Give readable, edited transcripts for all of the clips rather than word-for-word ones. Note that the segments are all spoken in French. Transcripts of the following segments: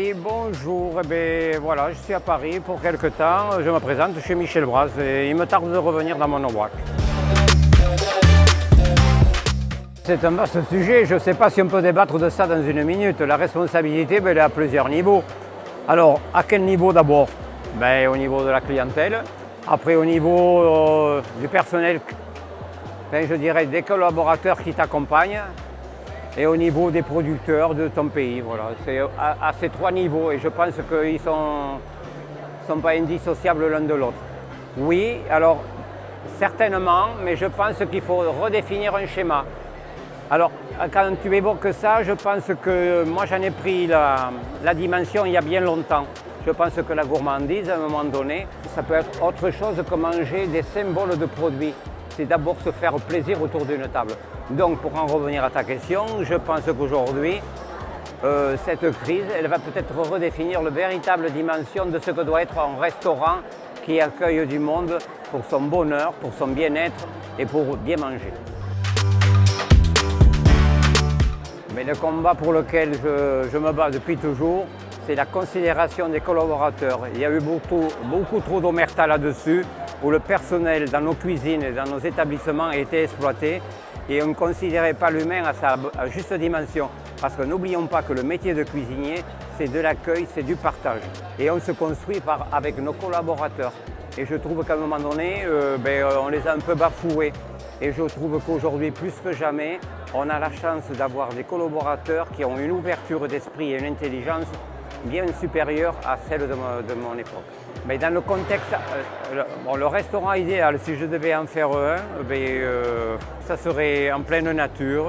Oui, bonjour. Eh bien, voilà, je suis à Paris pour quelque temps. Je me présente chez Michel Bras et il me tarde de revenir dans mon OWAC. C'est un vaste sujet. Je ne sais pas si on peut débattre de ça dans une minute. La responsabilité, elle est à plusieurs niveaux. Alors, à quel niveau d'abord? Au niveau de la clientèle. Après, au niveau du personnel, je dirais des collaborateurs qui t'accompagnent. Et au niveau des producteurs de ton pays. Voilà. C'est à ces trois niveaux et je pense qu'ils ne sont pas indissociables l'un de l'autre. Oui, alors certainement, mais je pense qu'il faut redéfinir un schéma. Alors quand tu évoques ça, je pense que moi j'en ai pris la dimension il y a bien longtemps. Je pense que la gourmandise, à un moment donné, ça peut être autre chose que manger des symboles de produits. C'est d'abord se faire plaisir autour d'une table. Donc pour en revenir à ta question, je pense qu'aujourd'hui, cette crise, elle va peut-être redéfinir la véritable dimension de ce que doit être un restaurant qui accueille du monde pour son bonheur, pour son bien-être et pour bien manger. Mais le combat pour lequel je me bats depuis toujours, c'est la considération des collaborateurs. Il y a eu beaucoup trop d'omerta là-dessus, où le personnel dans nos cuisines et dans nos établissements était exploité et on ne considérait pas l'humain à sa juste dimension. Parce que n'oublions pas que le métier de cuisinier, c'est de l'accueil, c'est du partage. Et on se construit avec nos collaborateurs. Et je trouve qu'à un moment donné, on les a un peu bafoués. Et je trouve qu'aujourd'hui, plus que jamais, on a la chance d'avoir des collaborateurs qui ont une ouverture d'esprit et une intelligence bien supérieure à celle de mon époque. Mais dans le contexte, le restaurant idéal, si je devais en faire un, ça serait en pleine nature,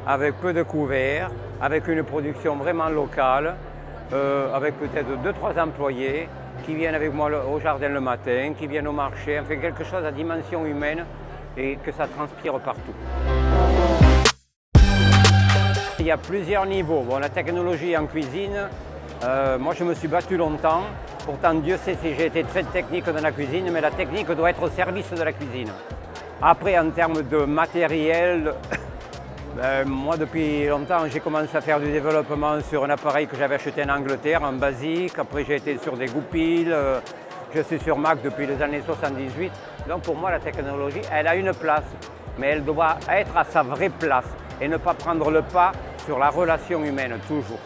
avec peu de couverts, avec une production vraiment locale, avec peut-être 2-3 employés qui viennent avec moi au jardin le matin, qui viennent au marché, enfin quelque chose à dimension humaine et que ça transpire partout. Il y a plusieurs niveaux. Bon, la technologie en cuisine, moi je me suis battu longtemps. Pourtant, Dieu sait si j'ai été très technique dans la cuisine, mais la technique doit être au service de la cuisine. Après, en termes de matériel, moi depuis longtemps, j'ai commencé à faire du développement sur un appareil que j'avais acheté en Angleterre, en basique. Après, j'ai été sur des goupilles. Je suis sur Mac depuis les années 78. Donc pour moi, la technologie, elle a une place, mais elle doit être à sa vraie place et ne pas prendre le pas sur la relation humaine, toujours.